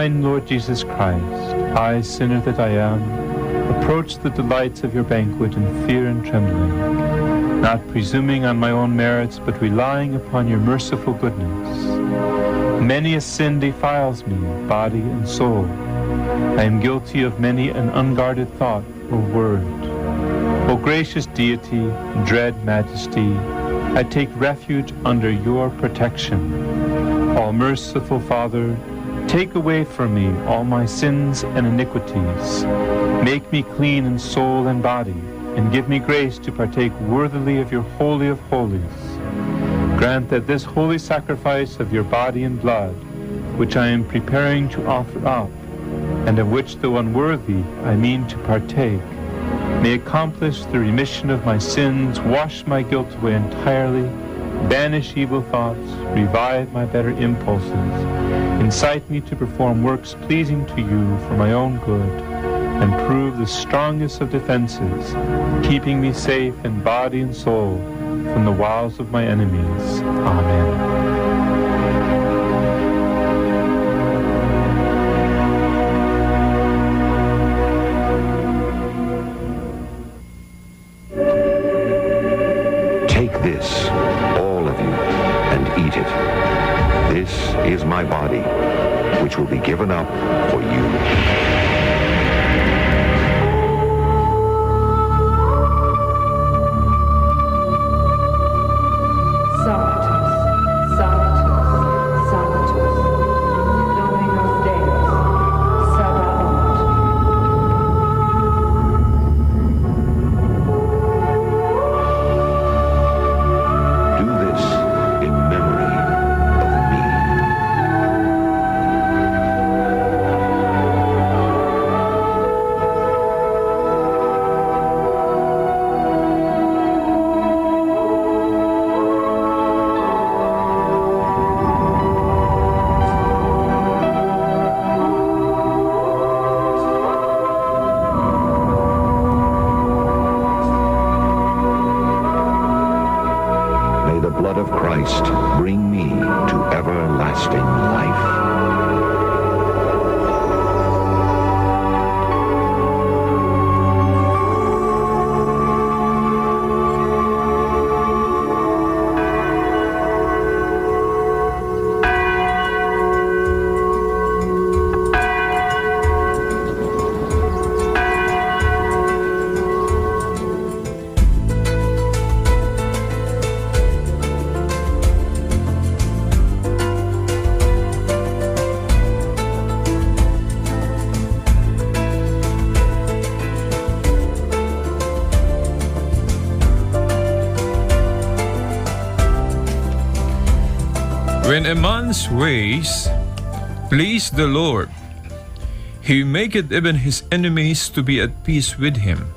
kind Lord Jesus Christ, I, sinner that I am, approach the delights of your banquet in fear and trembling, not presuming on my own merits, but relying upon your merciful goodness. Many a sin defiles me, body and soul. I am guilty of many an unguarded thought or word. O gracious deity, dread majesty, I take refuge under your protection. All merciful Father, take away from me all my sins and iniquities. Make me clean in soul and body, and give me grace to partake worthily of your Holy of Holies. Grant that this holy sacrifice of your body and blood, which I am preparing to offer up, and of which, though unworthy, I mean to partake, may accomplish the remission of my sins, wash my guilt away entirely, banish evil thoughts, revive my better impulses, incite me to perform works pleasing to you for my own good, and prove the strongest of defenses, keeping me safe in body and soul from the wiles of my enemies. Amen. This, all of you, and eat it. This is my body, which will be given up for you. Bring me to everlasting life. When a man's ways please the Lord, he maketh even his enemies to be at peace with him.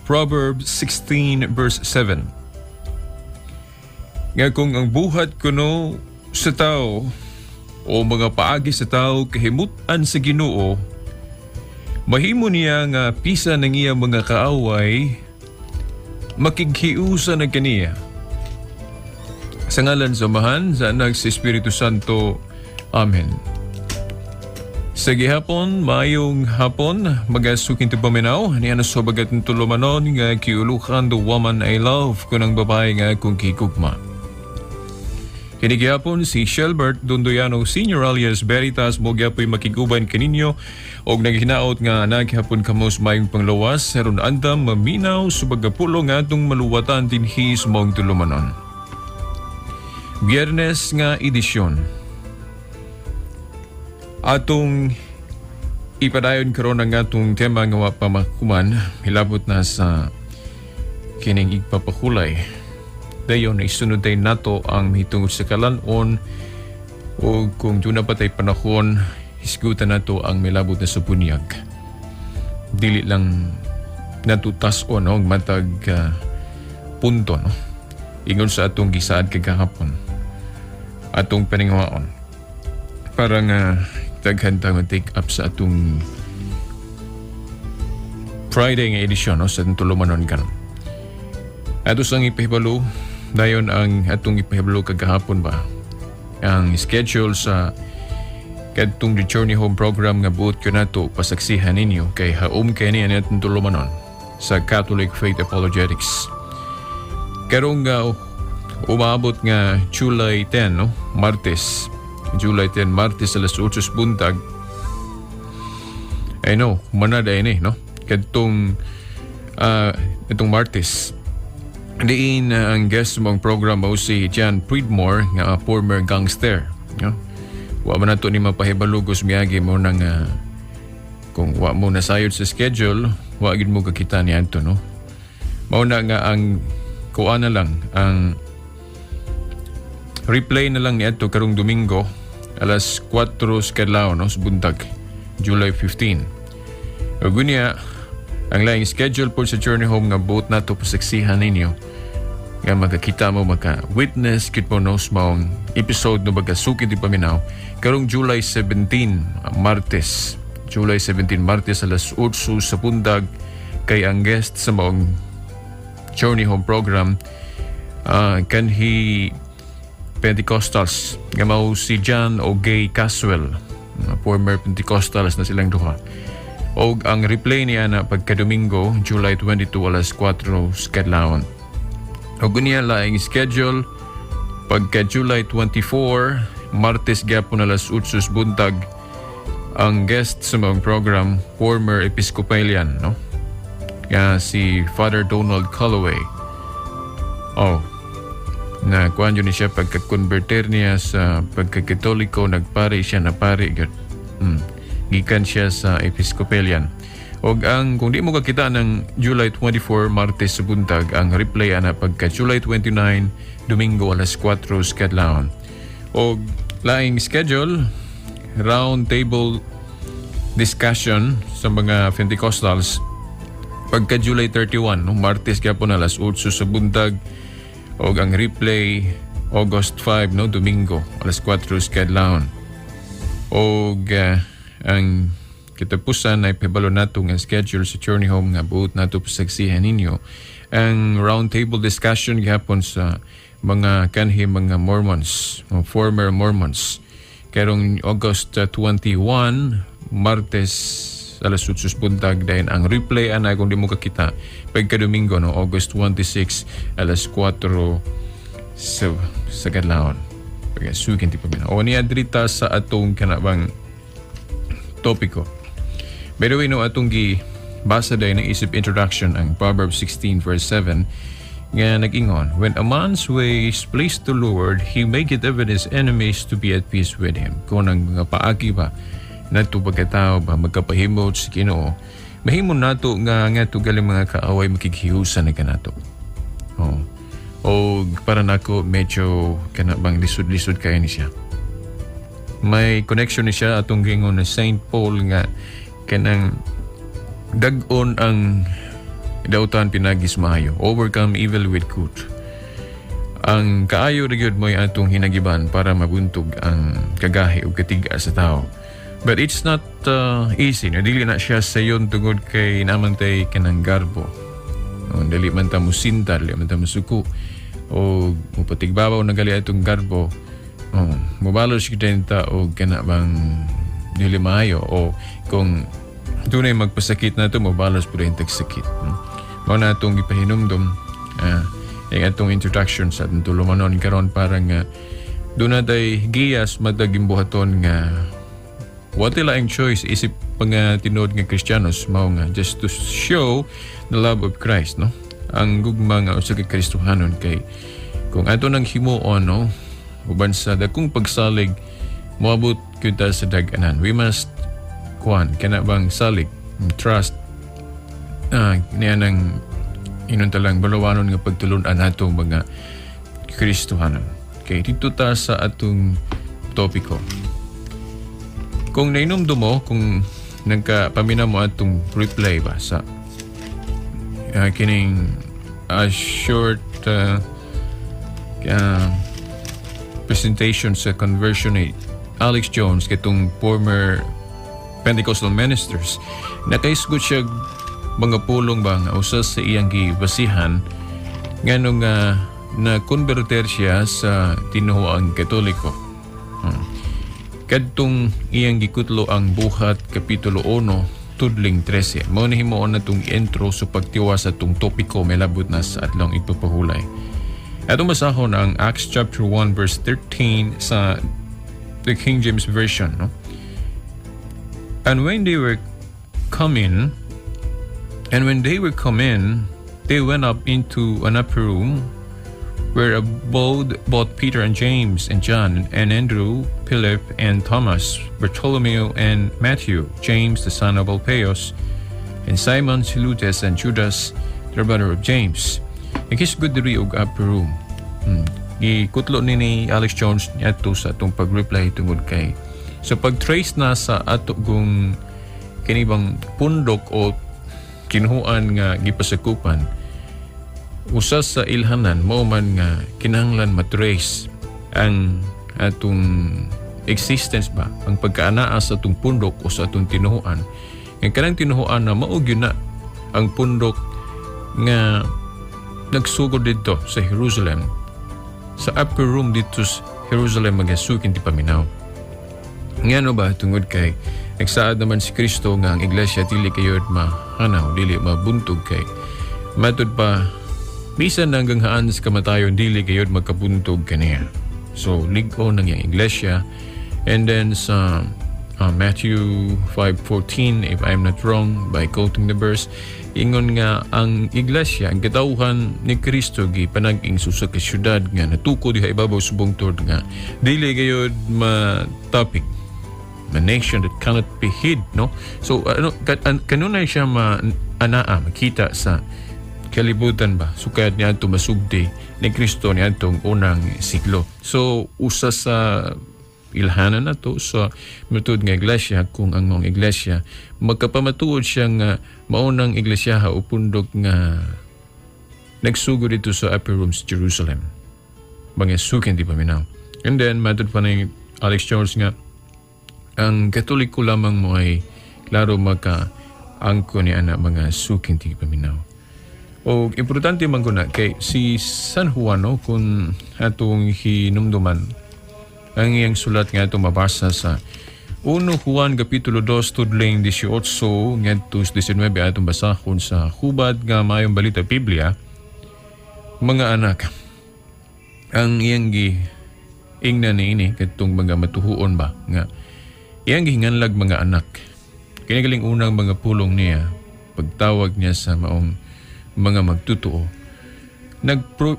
Proverbs 16 verse 7. Nga kung ang buhat kuno sa tao o mga paagi sa tao kahimutan sa Ginoo, mahimo niya nga pisa ng iya mga kaaway, makighiusa na kaniya. Sa ngalan sa Amahan, sa Anak, sa Espiritu Santo. Amen. Sa gihapon, mayong hapon, magasukin ti paminaw, niya na sa bagat ng tulumanon, nga kiulukan the woman I love, kunang babae nga kung kikugma. Kinigihapon si Shelbert Dondoyano Sr. alias Veritas mo gyapoy makiguban kaninyo og naghinaot nga naghapon kamos mayong panglawas aron andam maminaw subagapulo nga atong maluwatan dinhi sa mong tulumanon. Biyernes nga edisyon. Atong ipadayon karon ang atong tema nga wa pa makuman, hilabot na sa kining igpapakulay. Dayon isunod tay nato ang hitungod sa kalanon o kung duna pa tay panahon hisgutan nato ang milabot na sa bunyag. Dili lang natutas-on og matag punto no. Ingon sa atong gisaad kagahapon. Atong paningwaon para nga daghan ta take up sa atong Friday nga edisyon no, sa atong tulumanon karon. Ato sang ipahibalo dayon ang atong ipahibalo kagahapon ba ang schedule sa kadtong Journey Home program nga buot ko nato pasaksihan ninyo kay haum kay ni atong tulumanon sa Catholic Faith Apologetics. Karong nga umabot nga July 10, no? Martes. July 10, Martes alas 8 buntag. I know, manada ini, no? Kadtong itong Martes. Diin ang guest mong program mo si John Pridmore nga former gangster, no? Wa man nato ni mapahibalugos miyagi mo nang kung wa mo nasayod sa schedule, wa gid mo kakita ni Anto, no? Mao na nga ang kuan na lang ang replay na lang ni Anto karong Domingo alas 4 kadlaw, no, sa buntag, July 15. Ug unya ang laing schedule po sa Journey Home nga buot nato pasaksihan ninyo nga magkakita mo maka-witness kit mo nos maong episode no bagasukit di paminaw karong July 17 Martes alas 8 sa pundag kay ang guest sa maong Journey Home program kanhi Pentecostals nga mao si John o Gay Caswell, former Pentecostals na silang duha. O ang replay niya na pagka-Domingo, July 22 alas 4 kadlawon. O gunya laing schedule pagka-July 24, Martes gyapon alas 8 buntag, ang guest sa mga program, former Episcopalian, no? Kaya si Father Donald Calloway. Na kuan yun siya pagka-converter niya sa pagka-Katoliko, nagpari siya na pari. Gikan siya sa Episcopalian. O kung di mo kakita ng July 24 Martes sa buntag, ang replay ana pagka July 29 Domingo alas 4 kadlawon. O laing schedule, round table discussion sa mga Pentecostals pagka July 31, no? Martes gyapon alas 8 sa buntag. O ang replay August 5, no, Domingo alas 4 kadlawon. O ang kitapusan ay pabalo nato nga schedule sa Journey Home nga buot nato pasaksihan ninyo ang roundtable discussion gihapon sa mga kanhi mga Mormons, former Mormons, karong August 21 Martes alas 8 buntag. Dahil ang replay ana kung di mo kakita pagka Domingo, no, August 26 alas 4 sa kadlawon. Pagkasukin ti pamina o niya drita sa atong kanabang topiko. By the way, no, atong basa day ng isip introduction ang Proverbs 16 verse 7 nga nag-ingon, when a man's way is pleased to Lord, he maketh even his enemies to be at peace with him. Kung ang mga paagi ba nato pagkatao ba magkapahimot sa Ginoo, mahimon nato nga to galing mga kaaway makikhiusan na kanato. O para nako medyo kanabang lisod-lisod kaya ni siya. May connection ni siya atong gingon na Saint Paul nga kanang dag-on ang dautan pinagis maayo, overcome evil with good. Ang kaayo ra gyud mo'y atong hinagiban para mabuntog ang kagahi o katiga sa tao. But it's not easy. Dili na siya sayon tungod kay namantay kanang garbo. Dili man ta musinta, dili man ta musuko. O mupatigbabaw na gali atong garbo. Mubalos kita o kanabang dili maayo. O kung tunay magpasakit na ito, mubalos po rin tagsakit. Mao na itong ipahinumdum yung atong introduction sa atong tulumanon karon parang doon na tayo giyas mataging buhaton nga what laing choice isip pang tinood nga Kristiyanos mao nga just to show the love of Christ, no? Ang gugma nga usa ka Kristohanon kay kung ato nang himuon, no, uban sa dakong pagsalig moabot kita sa dag-anan. We must kana bang salig, trust niya nang inuntalang balawanon nga pagtulunan nato mga Kristohanon. Okay, dito ta sa atong topiko. Kung nainumdum mo, kung nagkapamina mo atong replay ba sa kining short presentation sa conversion ni Alex Jones kitong former Pentecostal ministers, nakaisgot siya mga pulong ba nga usa sa iyang gibasihan nganong na konverter siya sa tinuoang Katoliko. kadtong iyang gikutlo ang buhat kapitulo 1 tudling 13. Mao ni himuon na tong intro sa pagtiwa sa tong topiko may labot na sa atlong ipapahulay. Atong basahon ang Acts chapter 1 verse 13 sa the King James Version, no? And when they were come in, they went up into an upper room where abode both Peter and James and John and Andrew, Philip and Thomas, Bartholomew and Matthew, James the son of Alphaeus, and Simon Zelotes and Judas, the brother of James. Naghisgod diri og upper room. Gikutlo ni Alex Jones niadto sa atong pag-reply tungod kay sa pag-trace na sa ato kung kinibang pundok o kinuhuan nga gipasakupan, usa sa ilhanan mao man nga kinahanglan matrace ang atong existence ba, ang pagkaanaa sa atong pundok o sa atong tinuhuan. Ang kanang tinuhuan na mao gyud na ang pundok nga nagsugod dito sa Jerusalem, sa upper room dito sa Jerusalem magasukin ti paminaw. Ngano ba tungod kay nagsaad naman si Kristo nga ang iglesia dili kayo mahanaw, dili mabuntog kay matud pa bisan hanggang haan sa kamatayon dili kayo magkabuntog kaniya. So ligo nang yang iglesia. And then sa Matthew 5:14, if I'm not wrong, by quoting the verse, ingon nga ang iglesia, ang katawhan ni Kristo gipanag-ing susa ka syudad nga natuko diha ibabaw subong tord nga dili kayo ma-topic, a nation that cannot be hid, no? So kanunay siya makita sa kalibutan ba sukad niya ito masugdi ni Kristo niya itong unang siglo. So usa sa ilhanan na to sa matuod nga iglesia, kung ang mga iglesia magkapamatuod siya nga maunang iglesia o pundok nga nagsugod dito sa upper rooms Jerusalem mga sukin di paminaw. And then matod pa na Alex Jones nga ang Katoliko lamang mo ay klaro maka-angko ni anak mga suking di paminaw. O importante man ko na kay si San Juan, no, kung atong hinumduman ang iyang sulat nga itong mabasa sa 1 Juan kapitulo 2 tudling 18 ngadto 19 atong basahon sa hubad nga mayong balita Biblia. Mga anak, ang iyang giingnan niini kadtong mga matuhuon ba nga iyang gihinganlag mga anak. Kini unang mga pulong niya pagtawag niya sa maong mga magtutuo.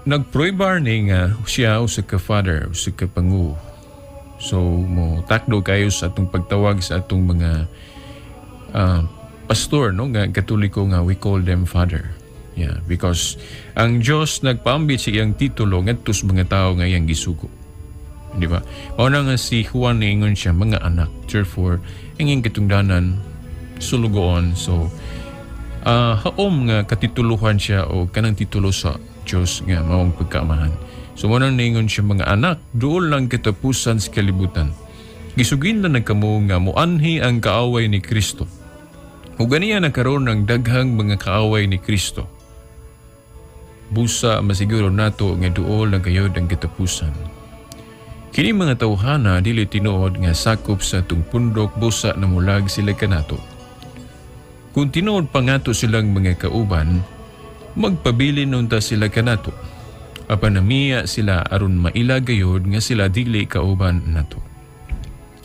Nagproibar ni nga siya o sa ka-father o sa ka-pangu. So mo takdo kayo sa atong pagtawag sa atong mga pastor, no, nga Katoliko nga we call them father. Yeah, because ang Diyos nagpaambit sa iyang titulo ngadto sa mga tao nga iyang gisugo. Di ba? Mao na nga si Juan ingon siya mga anak. Therefore, ang iyang katungdanan sulugoon. So haom nga katituluhan siya o kanang titulo sa Diyos nga maong pagkaamahan. So muna ningon siya mga anak, doon lang katapusan sa kalibutan. Gisugin lang nagkamo nga muanhi ang kaaway ni Kristo. O ganiya nagkaroon ng daghang mga kaaway ni Kristo. Busa masiguro nato nga doon lang kayo ang katapusan. Kini mga tawhana dili tinuod nga sakop sa tung pundok busa na mulag sila kanato. Kung tinuod pa nga to silang mga kauban, magpabilin unta sila kanato. Apanamiya sila aron maila gayod nga sila dili kauban nato.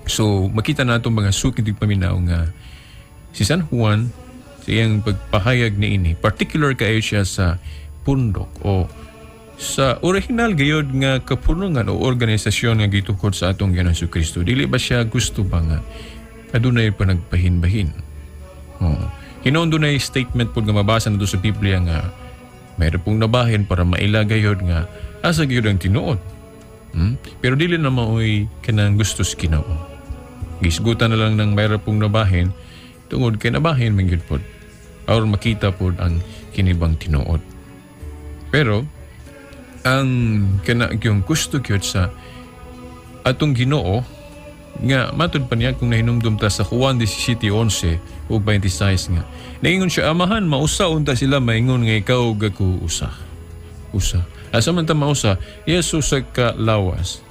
So makita nato mga suki dig paminaw nga si San Juan sa iyang pagpahayag ni ini, particular kayo siya sa pundok o sa original gayod nga kapulungan o organisasyon nga gitukod sa atong Ginoong Jesucristo. Dili ba siya gusto ba nga adunay pa nagpahin-bahin? Hinoon doon ay statement po nga mabasa na doon sa Biblia nga mayroon pong nabahin para mailagay yun nga asa yun ang tinuod. Pero dili na maoy kanang gusto sa Ginoo. Gisgutan na lang ng mayroon pong nabahin tungod kay nabahin man gyud pod. Or makita pod ang kinibang tinuod. Pero ang yung gusto gyud sa atong Ginoo nga matud pa niya kung nahinumdum ta sa Juan 17:11 o 26 nga. Naingon siya, amahan, mausa unta sila maingon nga ikaw gaku usa. Asa man ta mausa, Yesus sa kalawas.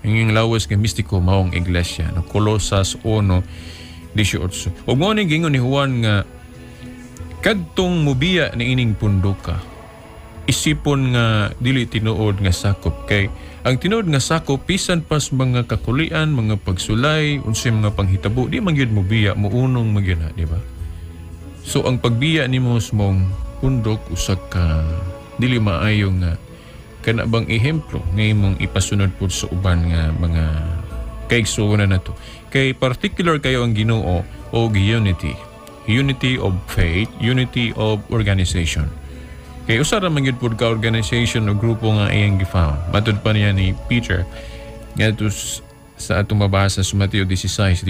Ang lawas nga mistiko maong iglesia no Colosas 1:18. Ug mao ni gingon ni Juan nga kadtong mubiya ni ining pundoka isipon nga dili tinuod nga sakop kay ang tinuod nga sakop bisan pas mga kakulian, mga pagsulay, unsay mga panghitabo di man gyud mubiya muunong magyud na, di ba? So ang pagbiya nimo sa mong pundok usa ka dili maayo nga kana bang ehemplo nga imong ipasunod pud sa uban nga mga kaigsuonan nato. Kay particular kayo ang Ginoo o unity of faith, unity of organization. Kay usa ra man gyud pud ka organization o grupo nga iyang gifound. Matud pa niya ni Peter ngadto sa atong mabasa sa Mateo 16:18,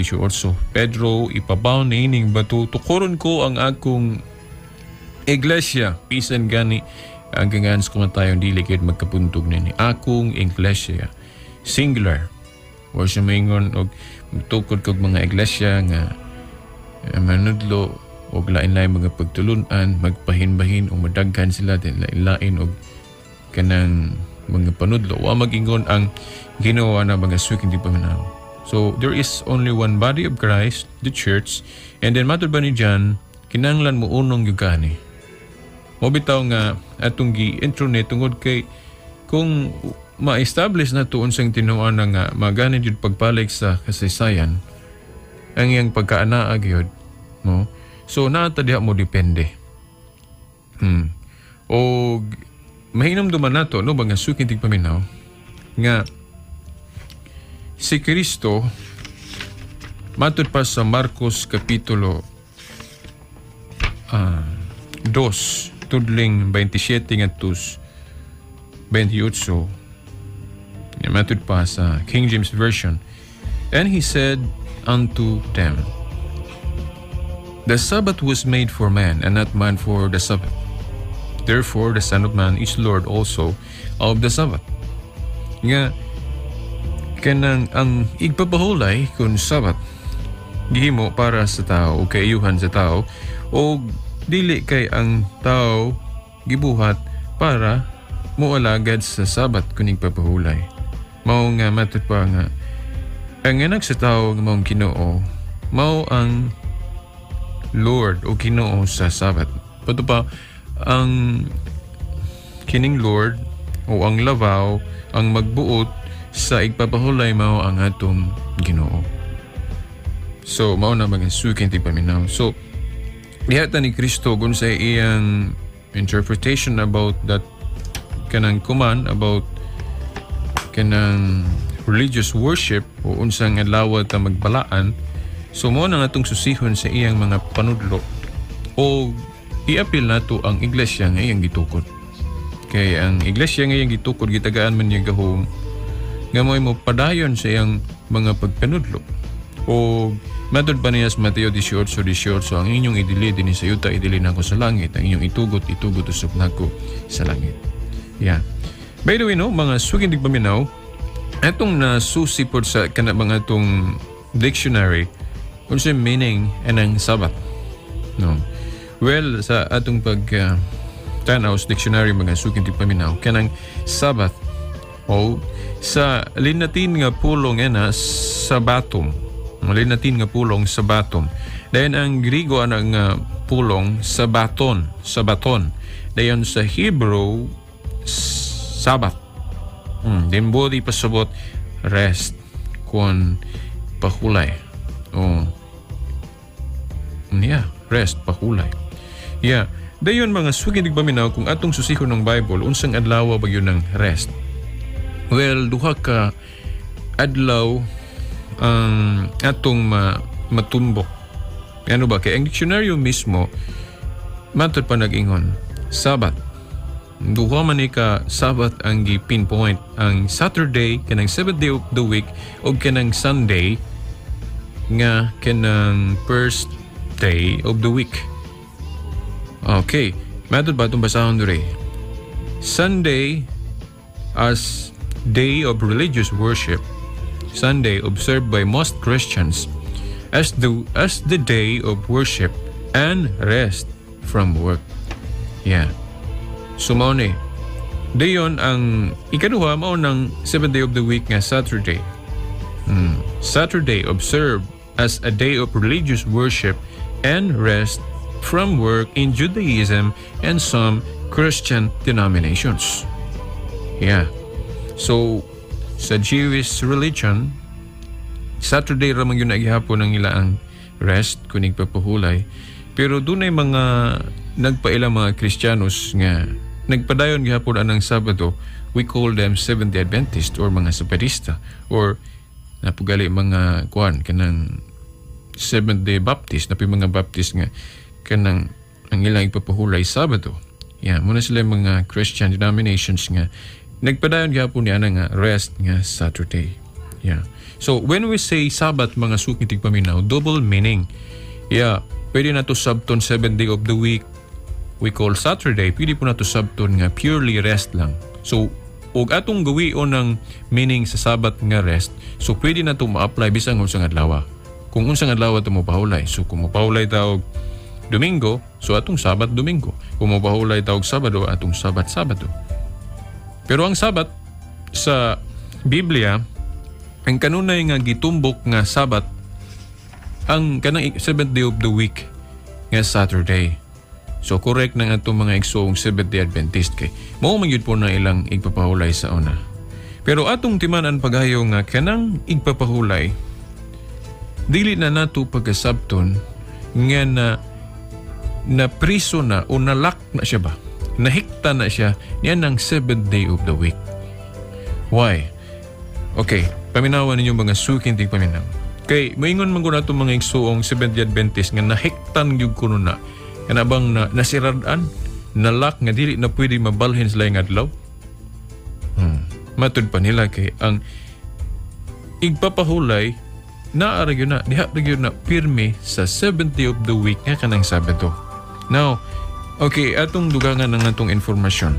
Pedro, ipabaw ni ining bato tukoron ko ang akong iglesia bisan gani ang gangans ko tayong dili gid magkapuntog nini akong iglesia singular or sa maingon og tukod kog mga iglesia nga manudlo og lain-lain mga pagtulunan, magpahinbahin o madaghan sila din lain-lain og kanang mga panudlo wa magingon ang ginawa na mga suking di paminaw. So there is only one body of Christ, the church, and then matud ba ni John kinahanglan mo unong yugani. Mo bitaw nga atong gi-intronet tungod kay kung ma-establish na to unsang tinuan nga magani jud pagpalig sa kasaysayan ang iyang pagkaanaa gyud no. So naata diha mo depende. O mahinumduman nato no ba nga suking tigpaminaw nga si Kristo matud pa sa Marcos kapitulo 2 tudling 27 ngadtos 28 matud pa sa King James Version, and he said unto them, the Sabbath was made for man, and not man for the Sabbath. Therefore the Son of Man is Lord also of the Sabbath. Nga kanang ang igpapahulay kung Sabbath gihimo para sa tao o kaayuhan sa tao o dili kay ang tao gibuhat para moalagad sa Sabbath kuning papahulay. Mao nga matud pa nga ang anak sa tao nga maong Ginoo mao ang Lord o Ginoo sa Sabbath. Pato pa ang kining Lord o ang labaw ang magbuot sa igpapahulay mao ang atong Ginoo. So mao na magasukin ti paminaw. So dihata ni Kristo kung sa iyang interpretation about that kanang command about kanang religious worship o unsang adlaw ta magbalaan. So mo na atong susihon sa iyang mga panudlo o i-appeal nato ang iglesia nga iyang gitukod. Kay ang iglesia nga iyang gitukod gitagaan man niya gahom nga mo padayon sa iyang mga pagpanudlo. O matud pa niya sa Mateo 18:18, ang inyong idili dinhi sa yuta idili nako sa langit, ang inyong itugot usab nako sa langit. Yeah. By the way no, mga suging tigpaminaw, atong nasusi pod sa kana mga atong dictionary unsay meaning anang Sabbath. No. Well, sa atong tanaw sa dictionary mga suging tigpaminaw, kanang Sabbath o sa linatin nga pulong ena Sabbatum. Linatin nga pulong Sabbatum. Dayon ang Griego anang pulong Sabbaton. Dayon sa Hebrew Sabbath. Then body pasabot rest kon pahulay. Rest pahulay. Yeah. Dayon mga sugid paminaw kung atong susihon ng Bible unsang adlaw ba yun ng rest. Well, duha ka adlaw ang atong matumbok. Ano ba kay ang dictionary mismo matud pa nag-ingon Sabbath. Duha man ni ka Sabbath ang gi-pinpoint ang Saturday kanang 7th day of the week o kanang Sunday nga kanang first day of the week. Okay, matud ba itong basahon dure? Sunday as day of religious worship. Sunday observed by most Christians as the day of worship and rest from work. Yeah. Sumone, Dayon ang ikaduha mao ng 7th day of the week nga Saturday. Saturday observed as a day of religious worship and rest from work in Judaism and some Christian denominations. Yeah. So sa Jewish religion, Saturday ramang yun naghihapon ng ilaang rest kunig papuhulay. Pero dunay mga nagpailang mga Kristiyanos nga nagpadayon gihapon anang Sabado. We call them Seventh-day Adventist or mga Sabadista or napugali mga kanang Seventh-day Baptist, napi mga Baptist nga kanang ang ilang ipapahulay Sabado. Yeah, muna sila mga Christian denominations nga nagpadayon gihapon niya nga rest nga Saturday. Yeah. So when we say Sabbath mga sukitig paminaw, double meaning. Yeah, pwede na to sabton 7th day of the week. We call Saturday, pwede po na to sabton nga purely rest lang. So og atong gawion ng meaning sa Sabbath nga rest, so pwede na to ma-apply bisan unsang adlaw. Kung unsang adlaw to mo pahulay, so kung mo pahulay taog Domingo, so atong Sabat Domingo. Kung mo pahulay taog Sabado, atong Sabat Sabado. Pero ang Sabat sa Biblia, ang kanunay nga gitumbok nga Sabat, ang kanang 7th day of the week nga Saturday. So correct na nga itong mga igsoong Seventh-day Adventist kay mao man gyud po na ilang igpapahulay sa una. Pero atong timanan pagayo nga kanang igpapahulay dili na nato pagkasabton nga na priso na o nalak na siya ba? Nahikta na siya niyan ng 7th day of the week. Why? Okay, paminawan ninyo mga sukintig paminaw. Kay moingon man ko na itong mga igsoong Seventh-day Adventist nga nahiktan gyud kuno na kanabang nasiradan, nalak nga dili na pwede mabalhin sila yung adlaw. Matud pa nila kay ang igpapahulay naaragyo na, diha na pirmi sa 7th day of the week nga kanang Sabado. Now, okay, atong dugangan ng atong informasyon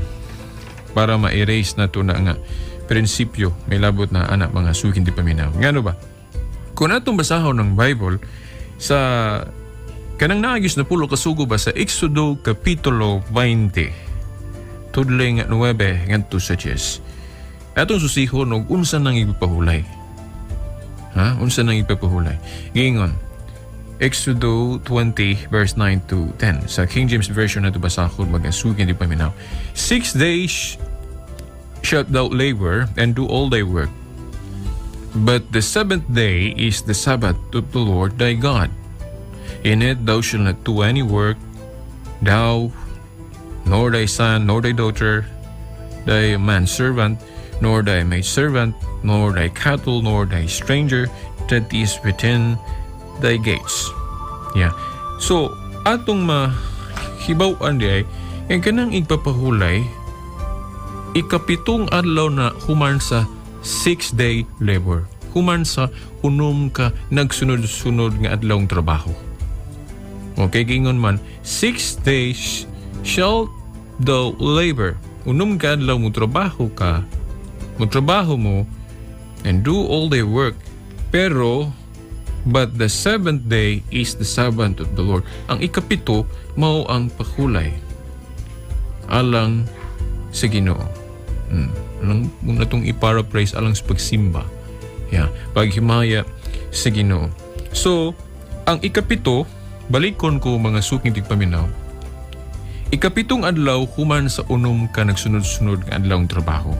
para ma-erase na to na nga prinsipyo may labot na anak mga sukin di paminaw. Ngano ba? Kung atong basahon ng Bible sa kanang naagis na pulo kasugo ba sa Exodo Kapitulo 20 tudling 9 ngadto sa 10 atong susihon og unsa nang ipapahulay. Unsa nang ipapahulay? Giingon Exodo 20 verse 9 to 10 sa King James Version nato basahon magasugin di paminaw. 6 days shalt thou labor and do all thy work, but the 7th day is the Sabbath of the Lord thy God. In it thou shalt not do any work, thou, nor thy son, nor thy daughter, thy manservant, nor thy maidservant, nor thy cattle, nor thy stranger that is within thy gates. Yeah. So, atong mahibaw-an di ay, ang kanang igpapahulay, ikapitong adlaw na human sa 6-day labor. Human sa unom ka nagsunod-sunod nga adlawng trabaho. Okay, gingon man, 6 days shall thou labor. Unom ka adlaw mo trabaho ka, trabaho mo, and do all thy work. Pero, but the 7th day is the Sabbath of the Lord. Ang ikapito, mao ang pahulay. Alang sa Ginoo. Alang muna itong i-paraphrase alang sa pagsimba. Yeah, paghimaya sa Ginoo. So, ang ikapito, balikon ko mga suking tigpaminaw. Ikapitong adlaw human sa unom ka nagsunod-sunod nga adlawng trabaho.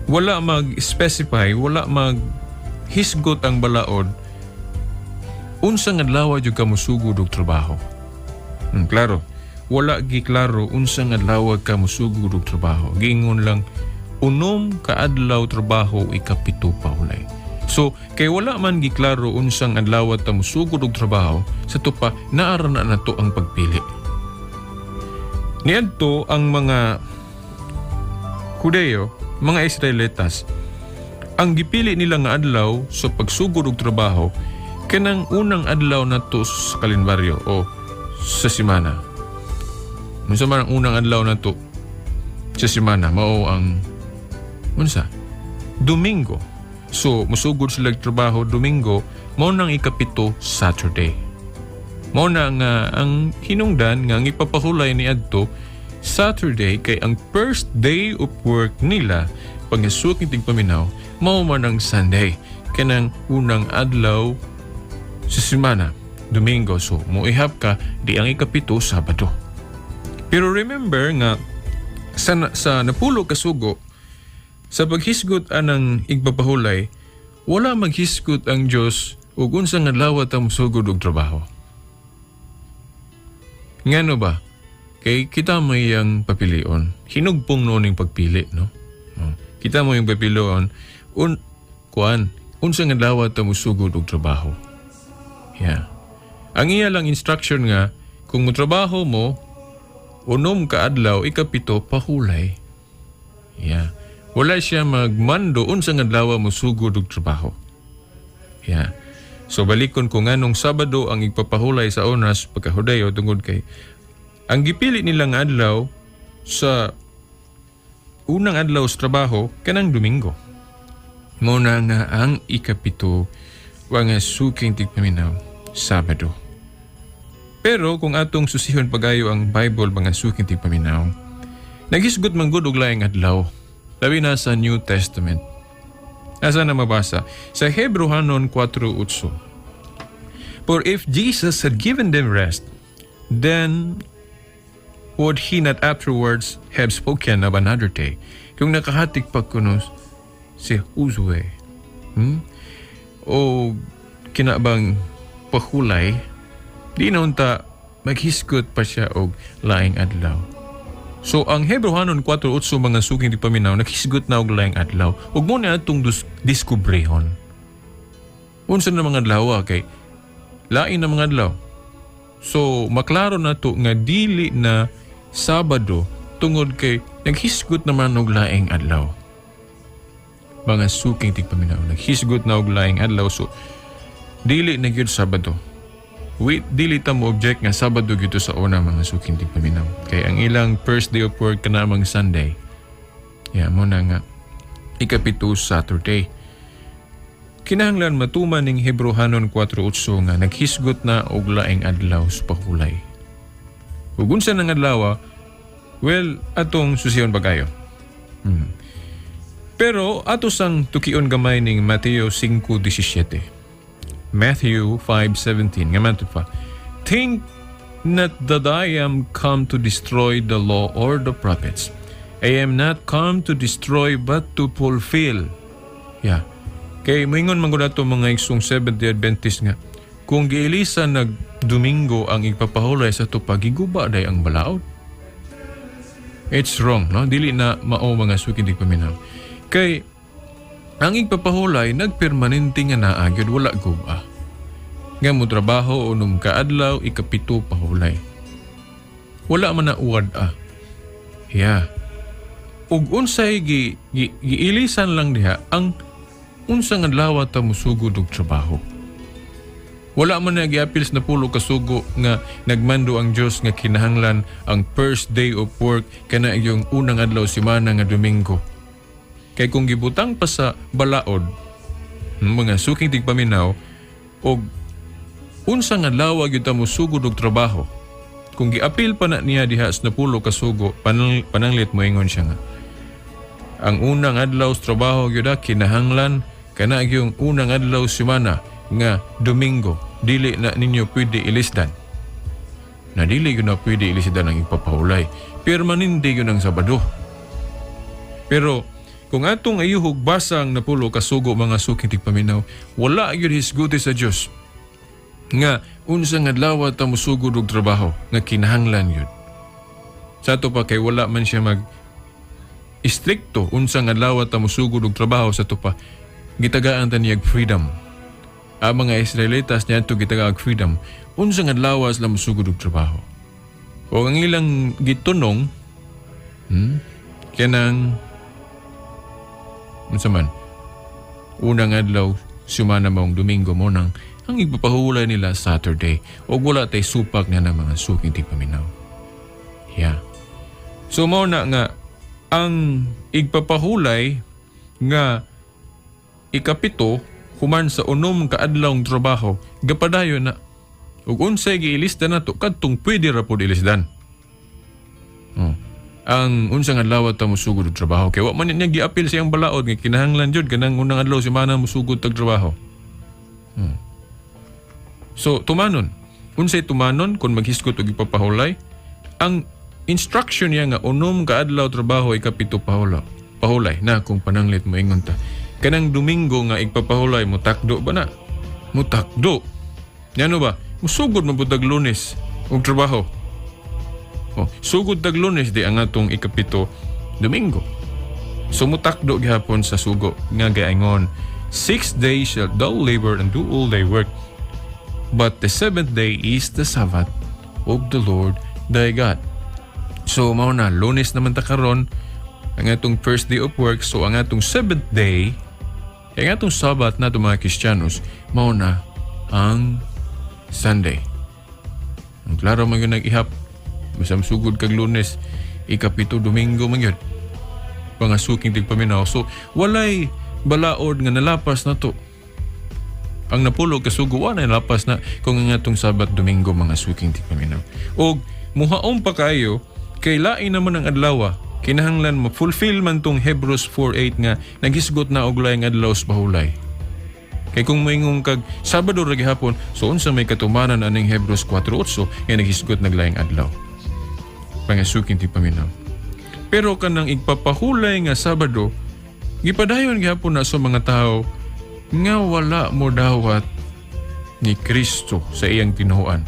Wala mag-specify, wala mag-hisgot ang balaod unsang adlaw jud ka mosugod og trabaho. Klaro, wala giklaro unsang adlaw ka mosugod og trabaho. Giingon lang unom ka adlaw trabaho ikapito pahulay. So, kay wala man giklaro unsang adlaw ta mosugod og trabaho, sa tupa naara na nato ang pagpili. Niadto ang mga Hudeo, mga Israelitas, ang gipili nila nga adlaw sa pagsugod og trabaho kanang unang adlaw nato sa kalendaryo o sa semana. Unsa man ang unang adlaw nato sa semana mao ang unsa? Domingo. So, musugod sila trabaho Domingo, mao nang ikapito Saturday. Mao na nga ang hinungdan nga ang ipapahulay ni adto Saturday kay ang first day of work nila pangasuking tigpaminaw mao man ang Sunday kanang unang adlaw sa semana, Domingo. So muihap ka di ang ikapito Sabado. Pero remember nga sa napulo ka sugo sa paghisgot anang igpapahulay wala maghisgot ang Dios ug unsa nga adlaw ta mosugod og trabaho. Ngano ba? Kay kita may yang papilion. Hinugpong noon yung pagpili, no? Kita mo yung papilion. Unsa nga adlaw ta mosugod og trabaho. Yeah. Ang iya lang instruction nga, kung motrabaho mo, unom ka adlaw, ikapito, pahulay. Yeah. Wala siya magmando unsa nga adlaw mosugod og trabaho. Yeah. So balikon kung anong Sabado ang igpapahulay sa oras pagkahudayo tungod kay ang gipili nilang adlaw sa unang adlaw sa trabaho kanang Domingo. Muna nga ang ikapito nga suking tigpaminaw Sabado. Pero kung atong susihon pagayo ang Bible mga suking tigpaminaw, naghisgot man gud og laing adlaw. Labi na sa New Testament. Asa na mabasa? Sa Hebrehanon 4:8. For if Jesus had given them rest, then would he not afterwards have spoken of another day? Kung nakahatik pa kuno si Josue, o kinabang pahulay, di na unta maghisgot pa siya og laing adlaw. So ang Hebrehanon 4:8 mga suking di paminaw naghisgot na og laing adlaw. Ug mo na atong diskubrehon. Unsa na mga adlaw kay lain na mga adlaw. So maklaro na to nga dili na Sabado tungod kay naghisgot naman og laing adlaw. Mga suking tigpaminaw naghisgot na og laing adlaw, so dili na gyud Sabado. Dili ta mo object nga Sabado gyud sa una mga suking tigpaminaw. Kay ang ilang first day of work kanamang Sunday. Ya mo na nga ikapito Saturday. Kinahanglan matuman ning Hebrehanon 4:8 nga naghisgot na og laing adlaw sa pahulay. Ug unsa nang adlaw? Well, atong susihon pagayo. Pero ato sang tukion gamay ning Mateo 5:17. Matthew 5:17 nga man pa. Think not that I am come to destroy the law or the prophets. I am not come to destroy but to fulfill. Yeah. Kay moingon man gud ato mga igsong Seventh-day Adventist nga kung giilisa nag Domingo ang ipapahulay sa to pagiguba day ang balaod. It's wrong, no? Dili na mao mga suking tigpaminaw. Kay ang igpapahulay nagpermanente nga naa gyud wala guba. Nga mo trabaho unom ka adlaw ikapito pahulay. Wala man na uwad Yeah. Ug unsay giilisan lang diha ang unsang adlaw ta mosugod og trabaho. Wala man na giapils na pulo kasugo nga nagmando ang Dios nga kinahanglan ang first day of work kana yung unang adlaw semana nga Domingo. Kay kung gibutang pa sa balaod mga suking tigpaminaw og unsang adlaw gyud ta mosugod og trabaho. Kung giapil pa na niya diha sa napulo kasugo pananglit moingon siya nga ang unang adlaw sa trabaho gyud kinahanglan kana yung unang adlaw semana nga Domingo, dili na ninyo pwede ilisdan. Na dili yun na pwede ilisdan ang ipapahulay. Permanente yun ang Sabado. Pero kung atong ayuhog basang napulo kasugo mga suking tigpaminaw, wala yun hisguti sa Diyos. Nga unsang adlaw ta mosugod og trabaho nga kinahanglan yun. Sa ato pa kay wala man siya istrikto unsang adlaw ta mosugod og trabaho sa ato pa. Gitagaan ta niyag freedom. Ang mga Israelitas niya ito gitagag freedom, unsang adlaw sila mosugod og trabaho. O ang ilang gitunong, kanang, unsa man, unang adlaw, semana maong Domingo mo nang ang ipapahulay nila Saturday o wala tay supak na ng mga suking tigpaminaw. Yeah. So mao na nga, ang igpapahulay nga ikapito, human sa unom kaadlawng trabaho, gapadayon na. Ug unsay giilisdan nato kadtong pwede ra pud ilisdan. ang unsang adlaw ta musugod og trabaho. Kay wa man niya giapil sa iyang balaod nga kinahanglan jud kanang unang adlaw si mana musugod tag trabaho. So tumanon. Unsay tumanon kung maghisgot og ipapahulay? Ang instruction niya nga unom ka adlaw trabaho ikapito pahulay na kung pananglit mo ingon ta. Kanang Domingo nga igpapahulay mo takdo ba na? Mo takdo. Ngano ba? Musugod mabutag Lunes og trabaho. Sugod tag Lunes di ang atong ikapito Domingo. So mutakdo gihapon sa sugo nga gaingon 6 days shall thou labor and do all thy work, but the 7th day is the Sabbath of the Lord thy God. So mao na Lunes naman ta karon ang atong first day of work. So ang atong 7th day, ang atong Sabbath na mga Kristiyanos, mao na ang Sunday. Ang klaro man yun nag-ihap. Basta sugod kag Lunes, ikapito Domingo man yun. Pangasuking tigpaminaw. So walay balaod nga nalapas na to. Ang napulog kasuguan ay nalapas na kung ang atong Sabat Domingo mga suking tigpaminaw. O muhaong pa kayo, kay lain naman ang adlaw. Kinahanglan ma-fulfill man tong Hebrews 4:8 nga naghisgot na og laing adlaw sa bahulay. Kay kung moingon kag Sabado ra gihapon, so unsa may katumanan aning Hebrews 4:8 nga naghisgot naglaing adlaw. Pangasuking ti paminaw. Pero kanang igpapahulay nga Sabado, gipadayon gihapon na sa mga tao nga wala mo dawat ni Kristo sa iyang tinuhuan.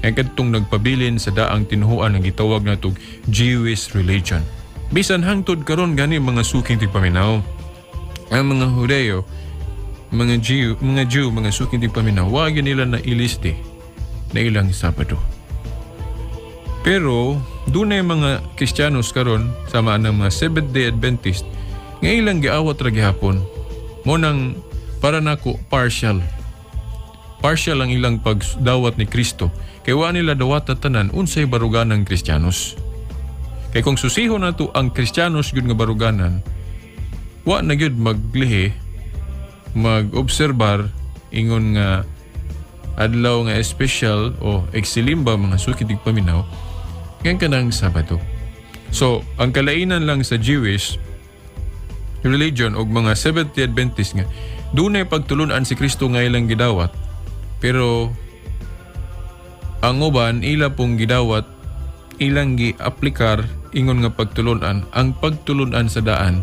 Ang kadtong nagpabilin sa daang tinuhuan ang gitawag na tog Jewish religion. Bisan hangtod karon gani mga suking ti paminaw. Ang mga Hudeo, mga Jew, mga suking ti paminaw, wag nila na iliste na ilang Sabado. Pero dunay mga Kristiyanos karon sama ng mga Seventh-day Adventist nga ilang giawat ra gihapon mo nang para nako partial ang ilang pagdawat ni Kristo kay wa nila dawat tanan unsay baruganan Kristiyanos. Kay kung susihon nato ang Kristiyanos gyud nga baruganan, wa na gyud maglihi mag-obserbar ingon nga adlaw nga espesyal o exilimba mga suki tigpaminaw ngayon ka ng Sabado. So, ang kalainan lang sa Jewish religion o mga Seventh-day Adventist nga, doon ay pagtulunan si Kristo nga ilang gidawat. Pero, ang uban, ila pong gidawat, ilang gi-aplikar, ingon nga pagtulunan, ang pagtulunan sa daan,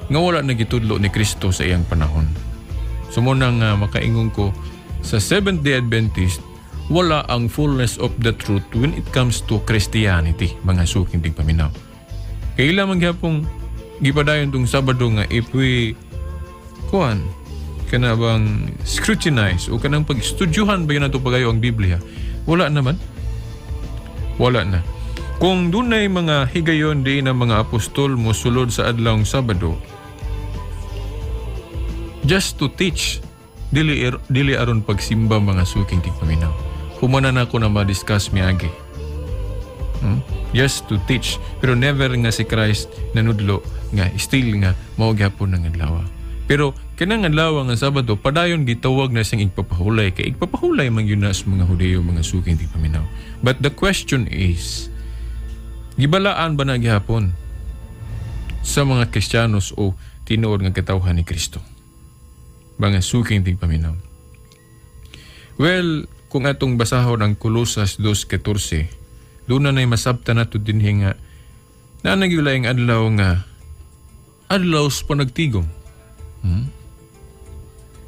nga wala na gitudlo ni Kristo sa iyang panahon. So, muna nga makaingon ko, sa Seventh-day Adventist, wala ang fullness of the truth when it comes to Christianity, mga suking tigpaminaw. Kailan man gyapong gipadayon tong Sabado nga if we kana bang scrutinize o kanang pag-estudyuhan ba yun nato pagayo ang Biblia, wala naman. Wala na. Kung dunay mga higayon di na mga apostol mosulod sa adlawng Sabado just to teach, dili aron pagsimba mga suking tigpaminaw. Humana na ako na ma-discuss miagi. Just to teach. Pero never nga si Christ nanudlo nga still nga mao gyapon ng adlaw. Pero kanang adlaw nga Sabado padayon gitawag na siyang igpapahulay kay igpapahulay man yun na sa mga Hudeo mga suking tigpaminaw. But the question is, gibalaan ba na gihapon sa mga Kristiyanos o tinuod nga katawhan ni Kristo? Mga suking tigpaminaw. Well, kung atong basahon ang Colosas 2:14, doon na masabta na ito din nga na nagyulayang adlaw nga adlaw sa panagtigom.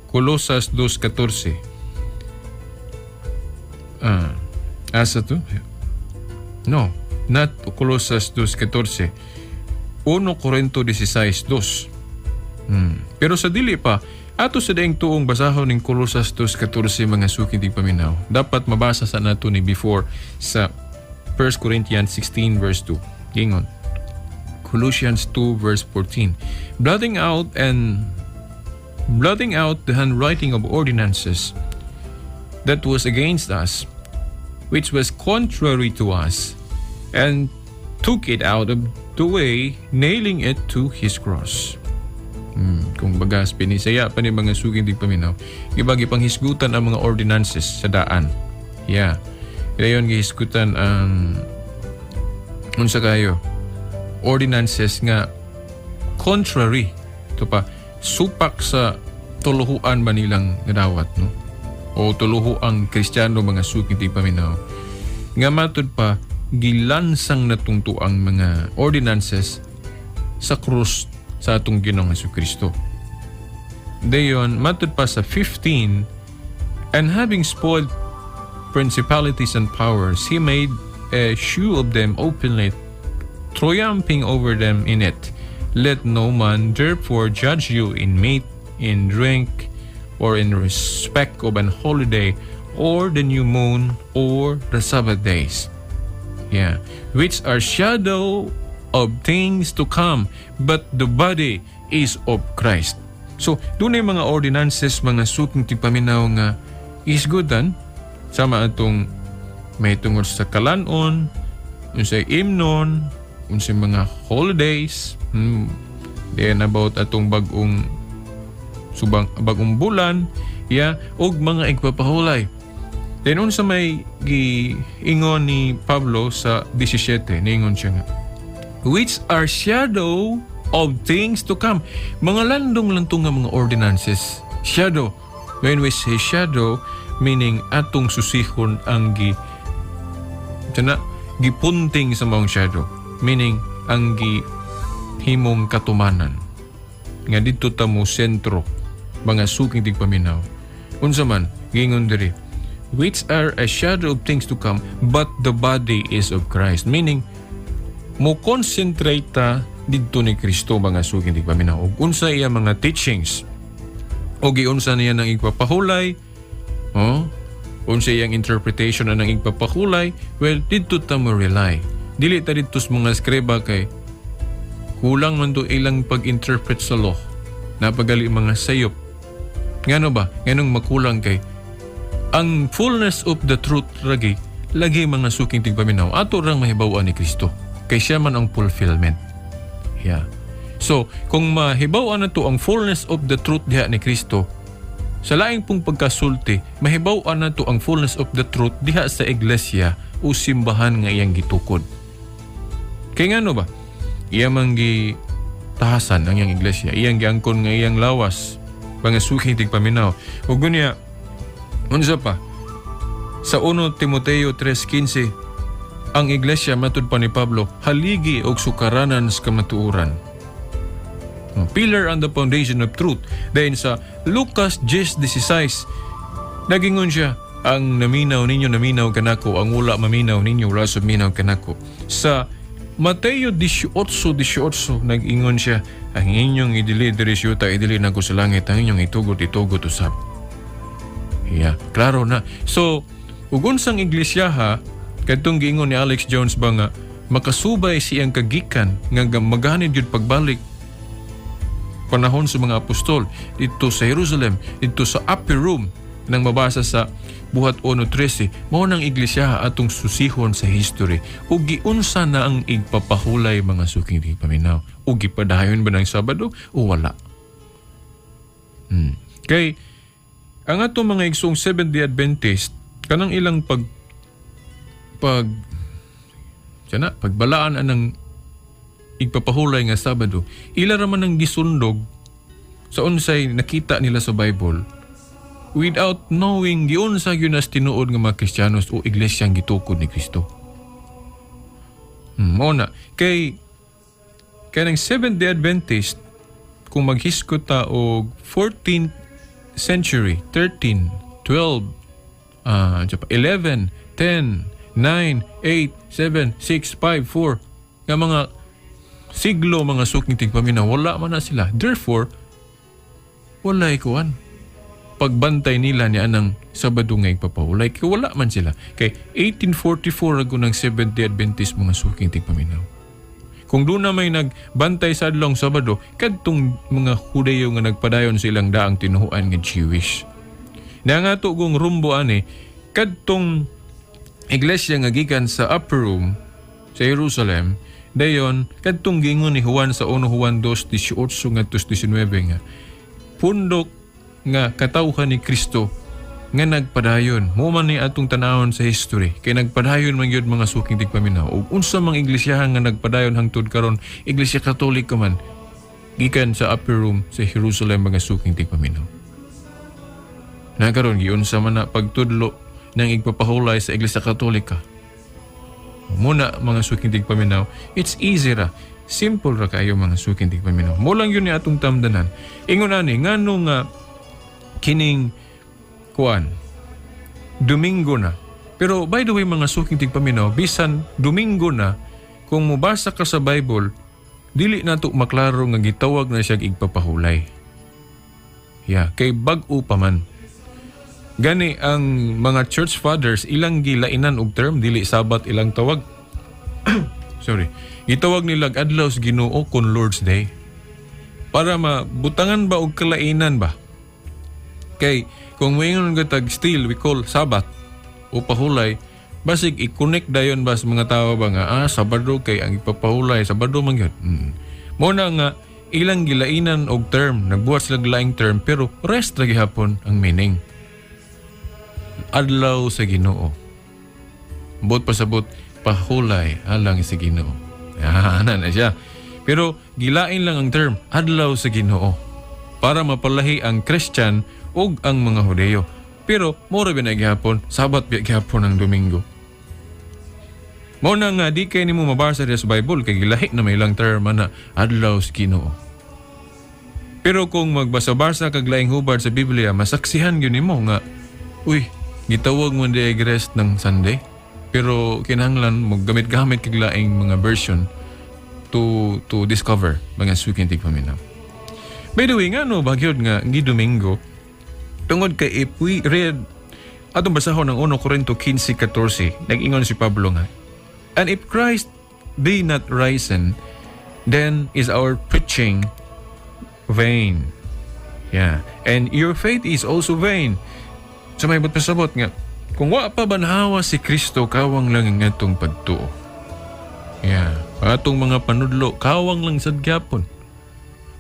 Colosas 2:14. Asa to? No, not Colosas 2:14. 1 Corinto 16:2. Pero sa dili pa, ato sa daing tuong basahon ng Colosas 2:14 mga suking tigpaminaw, dapat mabasa sa nato ni before sa 1 Corinthians 16 verse 2. Gingon. Colossians 2 verse 14. Blotting out the handwriting of ordinances that was against us, which was contrary to us, and took it out of the way, nailing it to his cross. Kung bagas pinisaya pa ni mga suging tigpaminaw, ibagi panghisgutan ang mga ordinances sa daan. Dayon gihisgutan ang unsa kayo ordinances nga contrary ito pa supak sa tuluhuan ba nilang nadawat, no? O tuluho ang Kristiyano mga suking tigpaminaw. Nga matod pa, gilansang natungto ang mga ordinances sa krus sa atong Ginoong Jesucristo. Dayon, matod pa sa 15, and having spoiled principalities and powers, he made a shoe of them openly, triumphing over them in it. Let no man therefore judge you in meat, in drink, or in respect of an holiday, or the new moon, or the Sabbath days. Yeah. Which are shadow of things to come, but the body is of Christ. So, doon ay mga ordinances, mga suking tigpaminaw nga is goodan. Sama atong may tungod sa kalanon, unsay imnon, unsay mga holidays, then about atong bagong bulan, og mga igpapahulay. Then unsa may giingon ni Pablo sa 17, niingon siya nga, which are shadow of things to come. Mga landong lang nga mga ordinances. Shadow. When we say shadow, meaning atong susihon ang gipunting sa mga shadow. Meaning, ang himong katumanan. Nga dito tamo sentro, mga suking tigpaminaw. Unsa man, gingon diri, which are a shadow of things to come, but the body is of Christ. Meaning, mo concentrate ta dito ni Kristo mga suking tigpaminaw. Ug unsa iya mga teachings, o giunsa niya ng igpapahulay, unsa iyang interpretation ng igpapahulay, well, dito ta mo rely. Dili ta dito sa mga skriba kay kulang man to ilang pag-interpret sa law. Napagali mga sayop. Ngano ba? Nganong makulang kay ang fullness of the truth lagi mga suking tigpaminaw. Ato rang mahibaw-an ni Kristo. Kay siya man ang fulfillment. Yeah. So, kung mahibaw-an na to ang fullness of the truth diha ni Kristo, sa laing pong pagkasulti, mahibaw-an na to ang fullness of the truth diha sa iglesia o simbahan nga iyang gitukod. Kaya ngano ba? Iya man tahasan ang iyang iglesia, iyang giangkon nga iyang lawas, mga suking tigpaminaw. O gunya, unsa pa? Sa 1 Timoteo 3:15, ang iglesia matud pa ni Pablo, haligi og sukaranan sa kamatuoran. Pillar on the foundation of truth. Then sa Lucas 10:16, nagingon siya, ang naminaw ninyo, naminaw kanako, ang wala maminaw ninyo, wala suminaw kanako. Sa Mateo 18:18, nag-ingon siya, ang inyong idili diri syuta, idili na ko sa langit, ang inyong itugot usab. Yeah, klaro na. So, ugon sang iglesia ha, kadtong giingon ni Alex Jones ba nga, makasubay siyang kagikan, nga maganid yun pagbalik, panahon sa mga apostol, dito sa Jerusalem, dito sa upper room, nang mabasa sa Buhat 1:13, mao nang iglesia atong susihon sa history. Ug giunsa na ang igpapahulay mga suking tigpaminaw. Ug gipadayon ba ng Sabado o wala? Kay ang ato mga igsong Seventh-day Adventist, kanang ilang pagbalaan anang igpapahulay nga Sabado, ila raman ang gisundog sa unsay nakita nila sa Bible without knowing giunsa gyud nas tinuod nga mga Kristiyanos o iglesyang gitukod ni Kristo. Muna, kay kanang Seventh-day Adventist, kung maghiskot ta og 14th century, 13, 12, 11, 10, 9, 8, 7, 6, 5, 4, nga mga siglo mga suking tigpaminaw, wala man na sila. Therefore, wala ikuan pagbantay nila ni anang Sabado nga igpapahulay, kaya wala man sila. Kay 1844 ago ng Seventh-day Adventist mga suking tigpaminaw. Kung doon na may nagbantay sa adlong Sabado, kadtong mga Hudayo nga nagpadayon sa ilang daang tinuhuan nga Jewish. Na nga to kung rumbo ani, kadtong iglesia nga gikan sa upper room sa Jerusalem, dayon kadtong gingon ni Juan sa 1 Juan 2:18 ngadto 19 nga pundok nga katawhan ni Kristo nga nagpadayon. Mo man ni atong tanawon sa history. Kay nagpadayon man gyud mga suking tigpaminaw. Ug unsa mang iglesia nga nagpadayon hangtod karon, Iglesia Katoliko man gikan sa upper room sa Jerusalem mga suking tigpaminaw. Na karon giunsa man na pagtudlo ng igpapahulay sa Iglesia Katolika. Muna mga suking tigpaminaw, it's easy ra. Simple ra kayo mga suking tigpaminaw. Mo lang yun ni atong tamdanan. Ingon ani ngano nga kining kuan Domingo na. Pero by the way mga suking tigpaminaw, bisan Domingo na, kung mubasa ka sa Bible, dili nato maklaro nga gitawag na siya igpapahulay. Kay bag-o pa man. Gani ang mga church fathers ilang gilainan og term, dili Sabat ilang tawag. Sorry. Gitawag nila adlaw sa Ginoo kon Lord's Day. Para mabutangan ba og kalainan ba? Kay kung mayon gatag still we call Sabat o pahulay, basig i-connect dayon ba sa mga tao ba nga Sabado kay ang ipapahulay Sabado man gyud. Mo na nga ilang gilainan og term, nagbuhat sila laing term pero rest ra gihapon ang meaning. Adlaw sa Ginoo. Bot pasabot pahulay alang sa Ginoo. Ana na siya. Pero gilain lang ang term adlaw sa Ginoo para mapalahi ang Christian ug ang mga Hudyo. Pero mora ba gihapon Sabat ba gihapon ang Domingo. Mo na nga di kay nimo mabasa sa Bible kay gilahi na may ilang term na adlaw sa Ginoo. Pero kung magbasa-basa kag laing hubad sa Biblia, masaksihan gyud nimo nga gitawag mo di rest ng Sunday. Pero kinahanglan mo gamit-gamit kag laing mga version to discover mga suking tigpaminaw. By the way, ngano bagyod nga gi Domingo tungod kay if we read atong basahon ng 1 Corinto 15:14, nag-ingon si Pablo nga, and if Christ be not risen, then is our preaching vain. And your faith is also vain. So may pasabot nga, kung wa pa banhawa si Kristo, kawang lang ang atong pagtuo. Atong mga panudlo, kawang lang sad gyapon.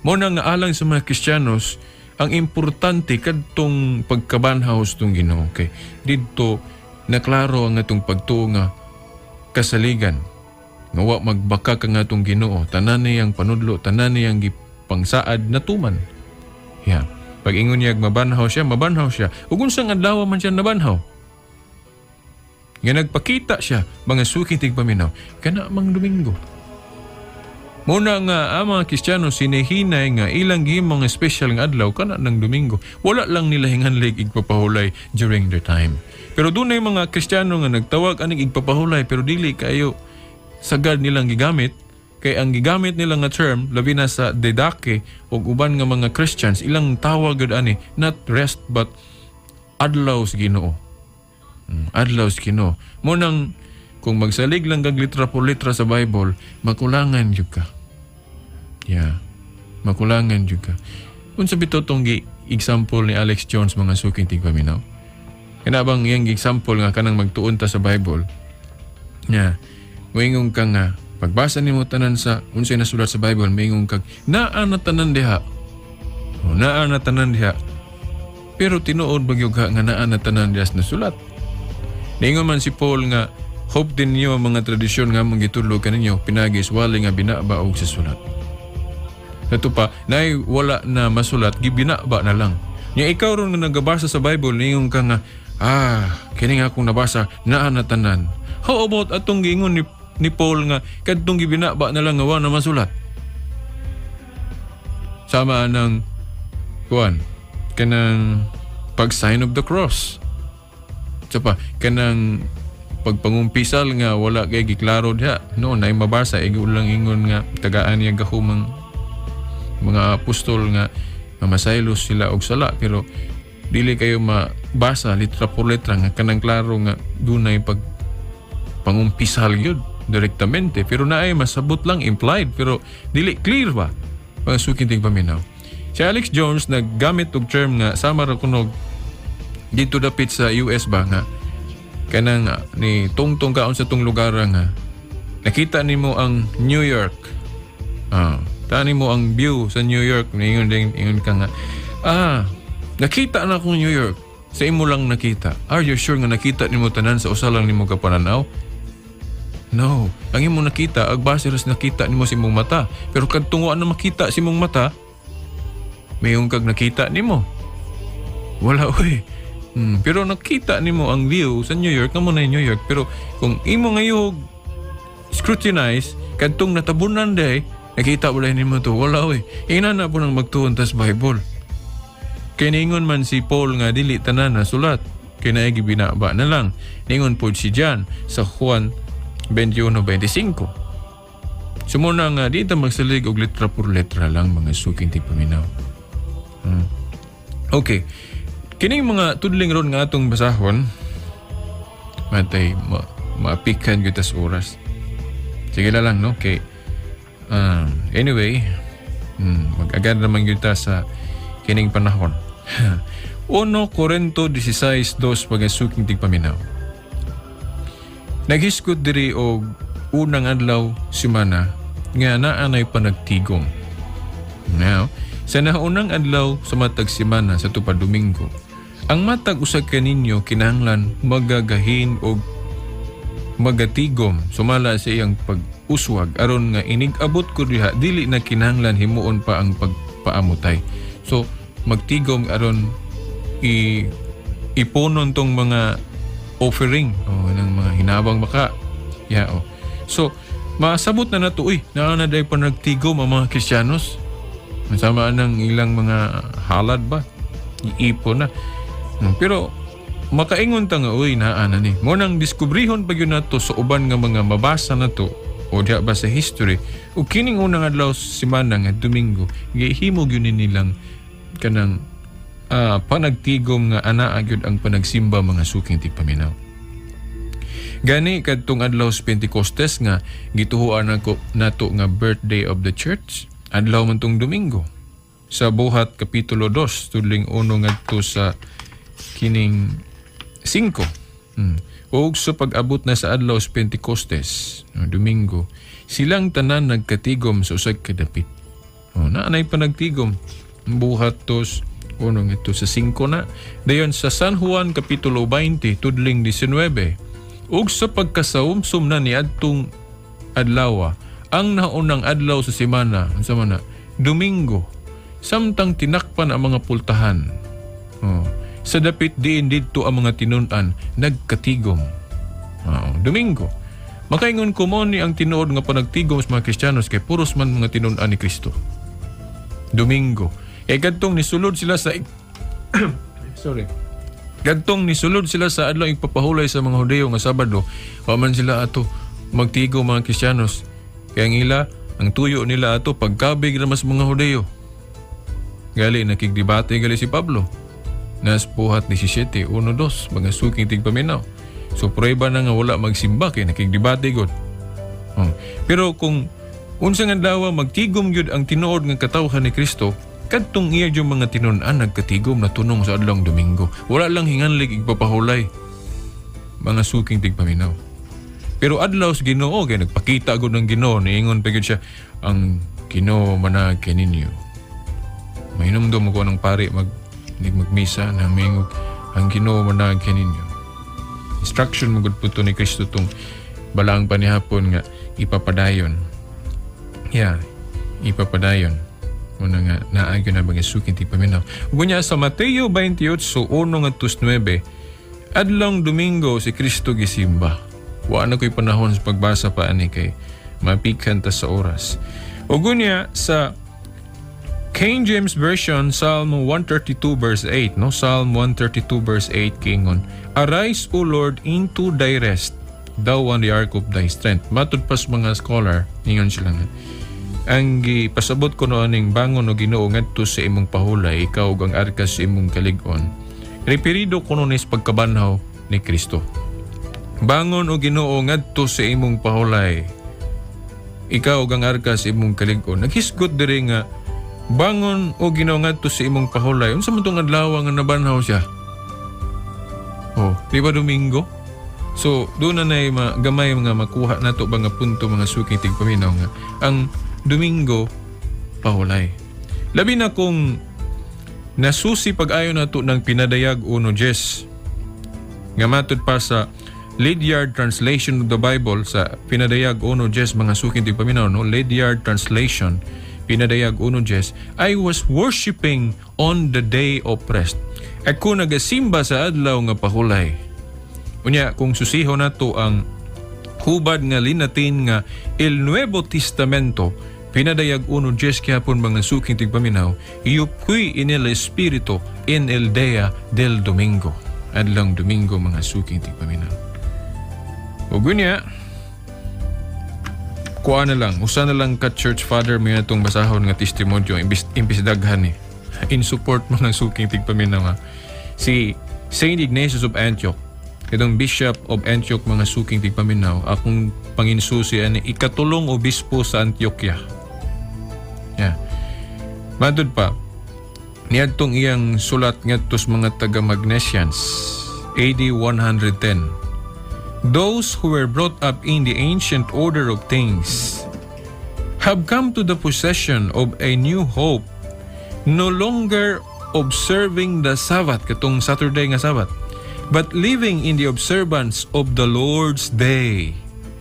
Mo na nga alang sa mga Kristiyanos, ang importante kadtong pagkabanhaw sa tong Ginoo kay didto naklaro ang atong pagtuo nga kasaligan. Nga wa magbaka ka nga atong Ginoo, tanan niyang panudlo, tanan niyang gipangsaad na tuman. Pag ingon niya mabanhaw siya. Ug unsang adlaw man siya nabanhaw. Nga nagpakita siya mga suking tigpaminaw kana mang Domingo. Muna nga ang mga Kristiyano sinihinay nga ilang gihimong special nga adlaw kana ng Domingo. Wala lang nila hinganlig igpapahulay during their time. Pero dunay mga Kristiyano nga nagtawag aning igpapahulay pero dili kayo sagad nilang gigamit. Kay ang gigamit nila nga term, labi na sa Didache o uban nga mga Christians, ilang tawag gud ani, not rest but adlaw sa Ginoo. Adlaw sa Ginoo. Munang kung magsalig lang kag litra por litra sa Bible, makulangan jud ka. Makulangan jud ka. Unsa bitaw tong example ni Alex Jones mga suking tigpaminaw? Kanabang iyang example nga kanang magtuon ta sa Bible. Moingon ka nga pagbasa nimo tanan sa unsay nasulat sa Bible, moingon kag naa na tanan diha. Naa na tanan diha. Pero tinuod bagyog nga naa na tanan diha sa nasulat. Ningon man si Paul nga hope din niyo mga tradisyon nga mong gitudlo kaninyo pinagis wali nga binabaog sa sulat. Ito pa, nay wala na masulat, gibinaba na lang. Nya ikaw ron nga nagabasa sa Bible, ningon ka nga, kini nga akong nabasa, naa na tanan. How about atong gingon ni Paul nga, kadtong gibinaba na lang nga wala na masulat? Sama ng, kanang pag-sign of the cross. Pa, kanang pagpangumpisal nga wala kay giklaro diha no nay mabasa ulang ingon nga tagaan niya gahumang mga apostol nga masaylos sila og sala pero dili kayo mabasa litra por letra nga kanang klaro nga dunay pagpangumpisal gyud direktamente pero naay masabot lang implied pero dili clear ba mga suking tigpaminaw. Si Alex Jones naggamit og term nga sama ra kunog dito dapit sa US ba nga kanang ni tungtong kaon sa tong lugar nga nakita nimo ang New York. Tani mo ang view sa New York. Ingon ka nga nakita na ko New York. sa imo lang nakita. Are you sure nga nakita nimo tanan sa usa lang nimo ka pananaw? No. Ang imo nakita, agbase ras nakita nimo sa imong mata. Pero kadtong wa na makita sa imong mata, mayong kag nakita nimo. Wala oy. Pero nakita nimo ang view sa New York, kamo na New York. Pero kung imo ngayog scrutinize, kadtong natabunan day, nakita wala nimo to. Wala oy. Ina na po nang magtuon tas Bible. Kaya ningon man si Paul nga dili tanan na sulat. Kaya naigi binaba na lang. Ningon po si John sa Juan 21:25. Sumuna nga dito magsalig og letra por letra lang mga suking tigpaminaw. Okay. Kining mga tudling ron nga atong basahon, matay maapikan gyud tas oras. Sige na lang, no? Okay. Anyway, mag-agad naman gyud ta sa kining panahon. 1 Corinto 16:2 pagasuking tigpaminaw. Naghiskot diri og unang adlaw semana nga naa nay panagtigom. Now, sa naunang adlaw sa matag semana sa tupad Domingo, ang matag usa kaninyo kinahanglan magagahin og magatigom sumala sa iyang pag-uswag aron nga inig-abot ko diha dili na kinahanglan himuon pa ang pagpaamutay. So magtigom aron ipunon tong mga offering ng mga hinabang baka. So masabot na nato naa na day pa nagtigom ang mga Kristiyanos. Masama ng ilang mga halad ba? Iipon na. Pero makaingon ta nga naa na ni. Mo nang diskubrihon pa gyud nato sa uban nga mga mabasa nato o diha ba sa history ug kining unang adlaw semana nga Domingo gihimo gyud nilang kanang panagtigom nga anaa gyud ang panagsimba mga suking tigpaminaw. Gani kadtong adlaw sa Pentecostes nga gituhuan nato nga birthday of the church, adlaw man tong Domingo. Sa Buhat kapitulo 2 tudling 1 ngadto sa kining 5. Og sa pag-abot na sa adlaw sa Pentecostes, Domingo, silang tanan nagkatigom sa usag ka dapit. Naanay pa nagtigom. Buhat 2 ito sa 5 na. Dayon sa San Juan kapitulo 20 tudling 19. Ug sa pagkasawumsum na ni adtong adlaw, ang naunang adlaw sa semana, unsa man na, Domingo, samtang tinakpan ang mga pultahan. Sa dapit diin didto ang mga tinun-an nagkatigom. Domingo. Makaingon ko mo ni ang tinuod nga panagtigom sa mga Kristiyanos kay puros man mga tinun-an ni Kristo. Domingo. Kadtong nisulod sila sa Kadtong nisulod sila sa adlaw ipapahulay sa mga Hudiyo nga Sabado, wa man sila ato magtigom mga Kristiyanos. Kaya ngila ang tuyo nila ato pagkabig ra mas mga Hudiyo. Gali nakigdebate gali si Pablo. Nas Buhat 17:1-2 mga suking tigpaminaw. So prueba na nga wala magsimba kay nakigdebate gud. Pero kung unsang adlaw magtigom gyud ang tinuod nga katawhan ni Kristo, kadtong iya yung mga tinun-an nagkatigom na tunong sa adlaw Domingo. Wala lang hinganlig igpapahulay mga suking tigpaminaw. Pero adlaw sa Ginoo kay nagpakita gud ng Ginoo niingon pa gyud siya ang Ginoo manag kaninyo. Mainumdum ko ng pare magmisa na mingog ang Ginoo manag kaninyo. Instruction mo gud puto ni Kristo tong balaang panihapon nga ipapadayon. Ipapadayon. Muna nga naagyo na bagay suking tigpaminaw. Ugunya sa Mateo 28:1-9, adlong Domingo si Kristo gisimba. Wa na ko'y panahon sa pagbasa pa ani kay mapikan ta sa oras. Ugunya sa King James Version, Psalm 132:8, no? Psalm 132:8 kingon, "Arise, O Lord, into thy rest, thou on the ark of thy strength." Matud pas mga scholar, ningon sila nga. Ang gipasabot ko noon bangon o Ginoo ngadto sa imong pahulay, ikaw ug ang arkas sa imong kalig-on. Referido ko noon is pagkabanhaw ni Kristo. Bangon o Ginoo ngadto sa imong pahulay, ikaw ug ang arkas sa imong kalig-on. Naghisgot diri nga bangon o Ginoo ngadto sa imong pahulay. Unsa man tong adlaw nga nabanhaw siya? Di ba Domingo? So doon na gamay mga makuha nato ba nga punto mga suking tigpaminaw nga ang Domingo pahulay. Labi na kung nasusi pag-ayo nato ng pinadayag uno Jes. Nga matod pa sa Ledyard translation of the Bible sa pinadayag uno Jes, mga suking tigpaminaw, no? Ledyard translation, pinadayag uno Jes, I was worshiping on the day of rest. Ako nagasimba sa adlaw nga pahulay. Unya, kung susiho nato ang hubad nga linatin nga El Nuevo Testamento, pinadayag uno Jes kihapon mga suking tigpaminaw, iupuy in el Espiritu in el día del Domingo. Adlang Domingo mga suking tigpaminaw. O gunya, kuha na lang, usa na lang ka church father mo itong basahon nga testimonyo, imbis daghan eh. In support mo ng suking tigpaminaw. Si Saint Ignatius of Antioch, itong Bishop of Antioch mga suking tigpaminaw, akong panginsusi ani ikatulong obispo sa Antioquia. Yeah. Madod pa, niadtong iyang sulat ngadtos mga taga-Magnesians, AD 110. Those who were brought up in the ancient order of things have come to the possession of a new hope, no longer observing the Sabbath, katong Saturday nga Sabbath, but living in the observance of the Lord's day,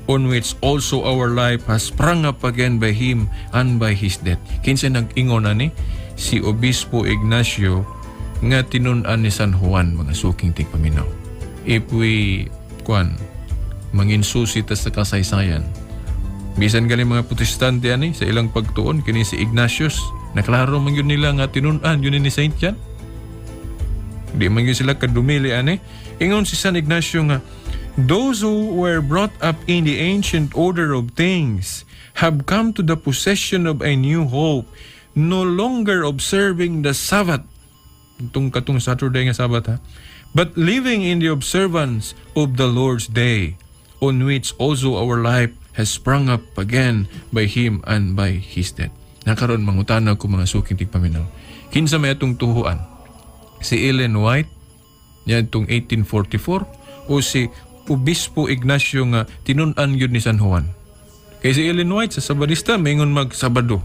on which also our life has sprung up again by Him and by His death. Kinsa nag-ingon ani? Si Obispo Ignacio nga tinun-an ni San Juan, mga suking tigpaminaw. If we manginsusi ta sa kasaysayan, bisan gali mga Protestante ani sa ilang pagtuon kini si Ignatius, naklaro man yun nila nga tinun-an yun ni Saint John. Di man yun sila kadumili ani. Ingon si San Ignacio nga, those who were brought up in the ancient order of things have come to the possession of a new hope, no longer observing the Sabbath, katong Saturday nga Sabbath ha, but living in the observance of the Lord's day, on which also our life has sprung up again by Him and by His death. Nakaroon mangutana ko mga suking tigpaminaw. Kinsa may atong tuhuan? Si Ellen White, yan itong 1844, o si Obispo Ignacio nga tinun-an yun ni San Juan? Kaya si Ellen White sa Sabadista, maingon mag-Sabado.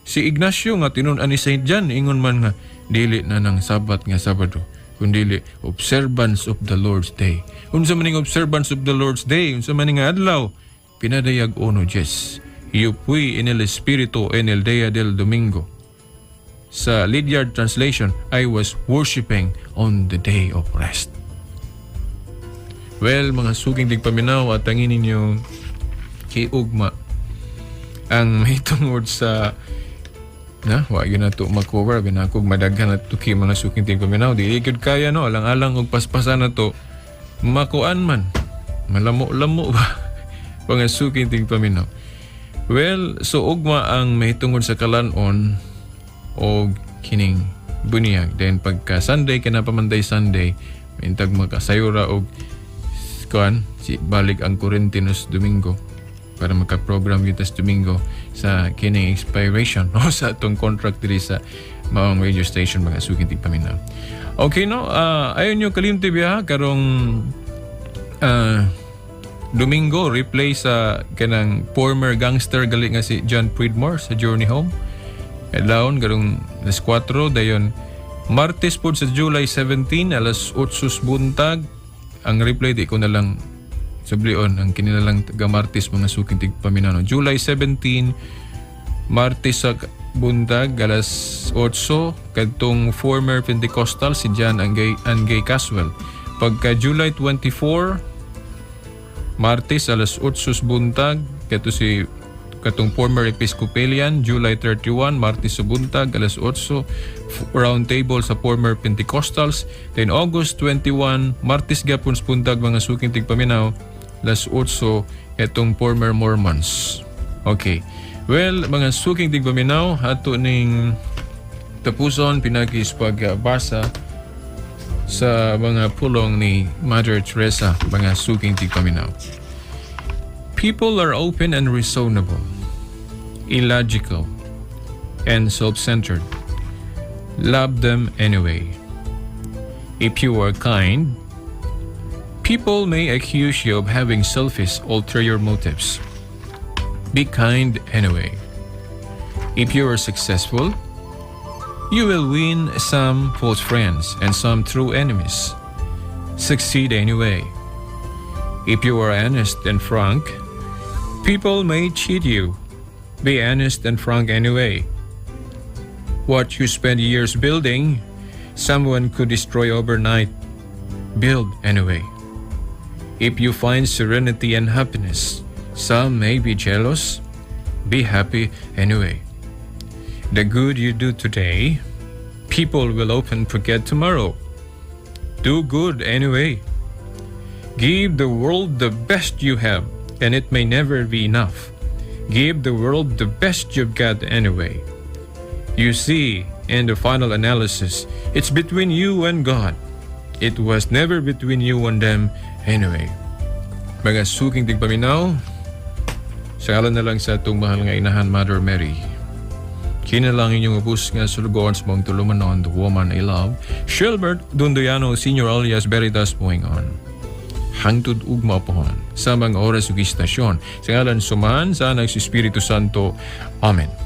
Si Ignacio nga tinun-an ni Saint John, ingon man nga, dili na ng Sabat nga Sabado, kundili observance of the Lord's day. Unsa maning observance of the Lord's day, unsa maning adlaw, pinadayag uno Jes, iupuy in el Espiritu en el día del Domingo. Sa Ledyard translation, I was worshiping on the day of rest. Well, mga suking tigpaminaw, at angin ninyo kiugma ang may tungod sa wag yun na ito mag-cover, binakog madaghan at tuki mga suking tigpaminaw. Di ikod kaya no, alang-alang og paspasan na to, makuan man, malamo-lamo ba mga suking tigpaminaw. Well, so ugma ang may tungod sa kalanon o kining bunyag. Then pagka Sunday, kinapamanday Sunday, mintag makasayura o si balik ang Corintinos Domingo para magka-program yun tas Domingo sa kining expiration o sa itong contract diri sa maong radio station mga suking tigpaminaw. Okay no, ayon nyo kalimti biya karong Domingo replay sa kanang former gangster gali nga si John Pridmore sa Journey Home. Adlawon karong alas 4 dayon Martes po sa July 17 alas 8 buntag ang replay di ko na lang sablion ang kinilalang taga Martes mga suking tigpaminaw. July 17 Martes sa buntag alas 8 kadtong former Pentecostal si John Angay Caswell. Pagka July 24 Martes alas 8 buntag kato si katong former Episcopalian. July 31 Martes sa buntag alas 8 round table sa former Pentecostals. Then August 21 Martes gapon sa buntag mga suking tigpaminaw alas 8 etong former Mormons. Okay, well mga suking tigpaminaw, ato ning tapuson pinagis pagbasa sa mga pulong ni Mother Teresa, mga suking tigpaminaw. People are open and reasonable, illogical, and self-centered. Love them anyway. If you are kind, people may accuse you of having selfish, ulterior motives. Be kind anyway. If you are successful, You will win some false friends and some true enemies. Succeed anyway. If you are honest and frank, people may cheat you. Be honest and frank anyway. What you spend years building, someone could destroy overnight. Build anyway. If you find serenity and happiness, some may be jealous. Be happy anyway. The good you do today, people will often forget tomorrow. Do good anyway. Give the world the best you have, and it may never be enough. Give the world the best you've got anyway. You see, in the final analysis, it's between you and God. It was never between you and them anyway. Mga suking tigpaminaw, sa ngalan na lang sa itong mahal nga inahan, Mother Mary, kinalangin yung ubus nga sa lugar sa mong tulumanon, the woman I love, Shilbert Dundoyano Sr. alias Veritas Puengon. Hangtod ugma pohon sa mga oras ug istasyon. Sa ngalan suman sa Anak sa Espiritu Santo. Amen.